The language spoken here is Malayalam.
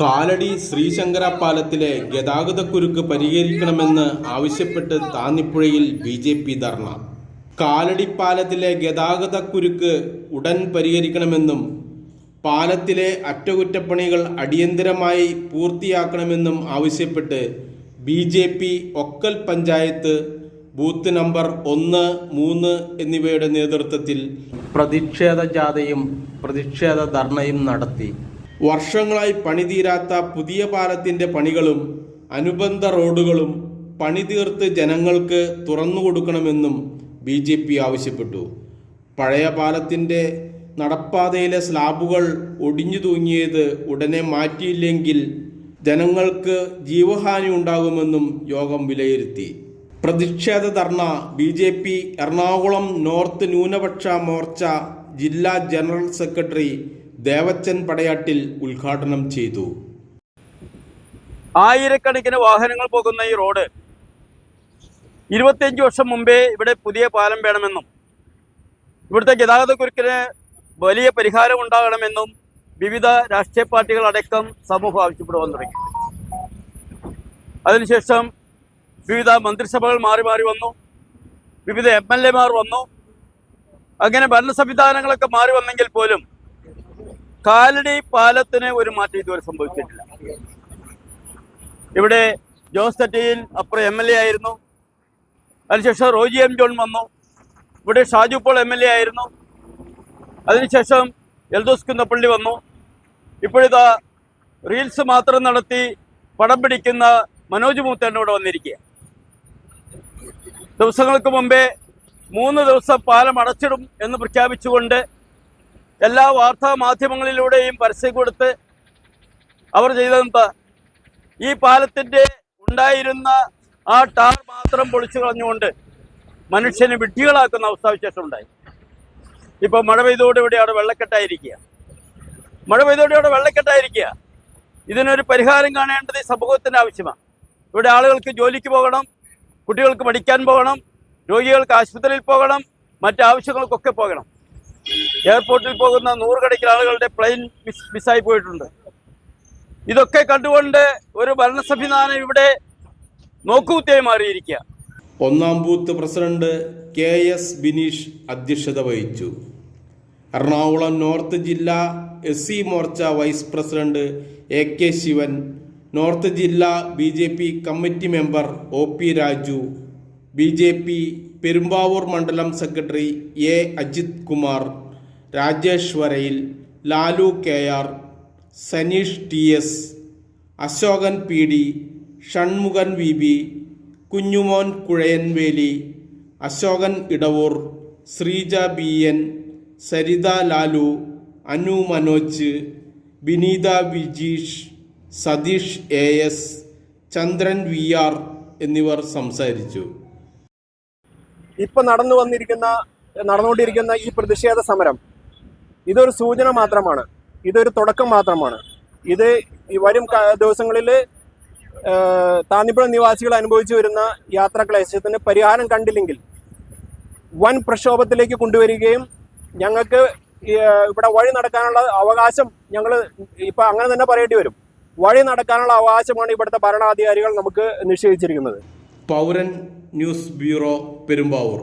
കാലടി ശ്രീശങ്കര പാലത്തിലെ ഗതാഗതക്കുരുക്ക് പരിഹരിക്കണമെന്ന് ആവശ്യപ്പെട്ട് താന്നിപ്പുഴയിൽ BJP ധർണ. കാലടി പാലത്തിലെ ഗതാഗതക്കുരുക്ക് ഉടൻ പരിഹരിക്കണമെന്നും പാലത്തിലെ അറ്റകുറ്റപ്പണികൾ അടിയന്തരമായി പൂർത്തിയാക്കണമെന്നും ആവശ്യപ്പെട്ട് BJP Okkal panchayat booth number 1, 3 എന്നിവയുടെ നേതൃത്വത്തിൽ പ്രതിഷേധ ജാഥയും പ്രതിഷേധ ധർണയും നടത്തി. വർഷങ്ങളായി പണിതീരാത്ത പുതിയ പാലത്തിൻ്റെ പണികളും അനുബന്ധ റോഡുകളും പണിതീർത്ത് ജനങ്ങൾക്ക് തുറന്നുകൊടുക്കണമെന്നും BJP ആവശ്യപ്പെട്ടു. പഴയ പാലത്തിൻ്റെ നടപ്പാതയിലെ സ്ലാബുകൾ ഒടിഞ്ഞു തൂങ്ങിയത് ഉടനെ മാറ്റിയില്ലെങ്കിൽ ജനങ്ങൾക്ക് ജീവഹാനി ഉണ്ടാകുമെന്നും യോഗം വിലയിരുത്തി. പ്രതിഷേധ ധർണ BJP എറണാകുളം നോർത്ത് ന്യൂനപക്ഷ മോർച്ച ജില്ലാ ജനറൽ സെക്രട്ടറി ദേവച്ചൻ പടയാട്ടിൽ ഉദ്ഘാടനം ചെയ്തു. ആയിരക്കണക്കിന് വാഹനങ്ങൾ പോകുന്ന ഈ റോഡ് 25 വർഷം മുമ്പേ ഇവിടെ പുതിയ പാലം വേണമെന്നും ഇവിടുത്തെ ഗതാഗതക്കുരുക്കിന് വലിയ പരിഹാരം ഉണ്ടാകണമെന്നും വിവിധ രാഷ്ട്രീയ പാർട്ടികളടക്കം സമൂഹം ആവശ്യപ്പെടുവാൻ തുടങ്ങി. അതിനുശേഷം വിവിധ മന്ത്രിസഭകൾ മാറി മാറി വന്നു, വിവിധ MLA മാർ വന്നു. അങ്ങനെ ഭരണ സംവിധാനങ്ങളൊക്കെ മാറി വന്നെങ്കിൽ പോലും കാലടി പാലത്തിന് ഒരു മാറ്റം ഇതുവരെ സംഭവിച്ചിട്ടില്ല. ഇവിടെ ജോസ് തെറ്റിയിൽ അപ്പുറം MLA ആയിരുന്നു. അതിനുശേഷം റോജി M. ജോൺ വന്നു. ഇവിടെ ഷാജു പോൾ MLA ആയിരുന്നു. അതിനുശേഷം എൽദോസ് കുന്നപ്പള്ളി വന്നു. ഇപ്പോഴിതാ റീൽസ് മാത്രം നടത്തി പടം പിടിക്കുന്ന മനോജ് മൂത്തേണ്ണ ഇവിടെ വന്നിരിക്കുക. ദിവസങ്ങൾക്ക് മുമ്പേ 3 ദിവസം പാലം അടച്ചിടും എന്ന് പ്രഖ്യാപിച്ചുകൊണ്ട് എല്ലാ വാർത്താ മാധ്യമങ്ങളിലൂടെയും പരസ്യം കൊടുത്ത് അവർ ചെയ്തതെന്താ, ഈ പാലത്തിൻ്റെ ഉണ്ടായിരുന്ന ആ ടാർ മാത്രം പൊളിച്ചു കളഞ്ഞുകൊണ്ട് മനുഷ്യനെ വിഡ്ഢികളാക്കുന്ന അവസ്ഥാവിശേഷം ഉണ്ടായി. ഇപ്പോൾ മഴ പെയ്തോടെ ഇവിടെ അവിടെ വെള്ളക്കെട്ടായിരിക്കുക. ഇതിനൊരു പരിഹാരം കാണേണ്ടത് സമൂഹത്തിൻ്റെ ആവശ്യമാണ്. ഇവിടെ ആളുകൾക്ക് ജോലിക്ക് പോകണം, കുട്ടികൾക്ക് പഠിക്കാൻ പോകണം, രോഗികൾക്ക് ആശുപത്രിയിൽ പോകണം, മറ്റാവശ്യങ്ങൾക്കൊക്കെ പോകണം. എയർപോർട്ടിൽ പോകുന്ന 100 കണക്കിന് ആളുകളുടെ പ്ലെയിൻ മിസ്സായി പോയിട്ടുണ്ട്. ഇതൊക്കെ കണ്ടുകൊണ്ട് ഒരു ഭരണ സംവിധാനം ഇവിടെ നോക്കുകുത്തിയായി മാറിയിരിക്കുക. 1-ാം ബൂത്ത് പ്രസിഡന്റ് KS ബിനീഷ് അധ്യക്ഷത വഹിച്ചു. എറണാകുളം നോർത്ത് ജില്ലാ SC Morcha vice president AK Shivan, north ജില്ലാ BJP committee member OP Raju, BJP Perumbavoor മണ്ഡലം secretary A. Ajith Kumar, Rajesh Varayil, Lalu KR, Saneesh TS, Ashokan PD, Shanmughan VB, Kunjumon കുഴയൻവേലി, Ashokan Edavoor, Sreeja BN, Saritha Lalu, Anu Manoj, Vineetha Vijeesh, Satheesh AS, Chandran VR എന്നിവർ സംസാരിച്ചു. ഇപ്പൊ നടന്നുകൊണ്ടിരിക്കുന്ന ഈ പ്രതിഷേധ സമരം ഇതൊരു സൂചന മാത്രമാണ്, ഇതൊരു തുടക്കം മാത്രമാണ്. ഇത് വരും ദിവസങ്ങളിൽ താന്നിപ്പുഴ നിവാസികൾ അനുഭവിച്ചു വരുന്ന യാത്രാക്ലേശത്തിന് പരിഹാരം കണ്ടില്ലെങ്കിൽ വൻ പ്രക്ഷോഭത്തിലേക്ക് കൊണ്ടുവരികയും ഞങ്ങൾക്ക് ഇവിടെ വഴി നടക്കാനുള്ള അവകാശം, ഞങ്ങൾ ഇപ്പം അങ്ങനെ തന്നെ പറയേണ്ടി വരും, വഴി നടക്കാനുള്ള അവകാശമാണ് ഇവിടുത്തെ ഭരണാധികാരികൾ നമുക്ക് നിശ്ചയിച്ചിരിക്കുന്നത്. പൗരൻ ന്യൂസ് ബ്യൂറോ, പെരുമ്പാവൂർ.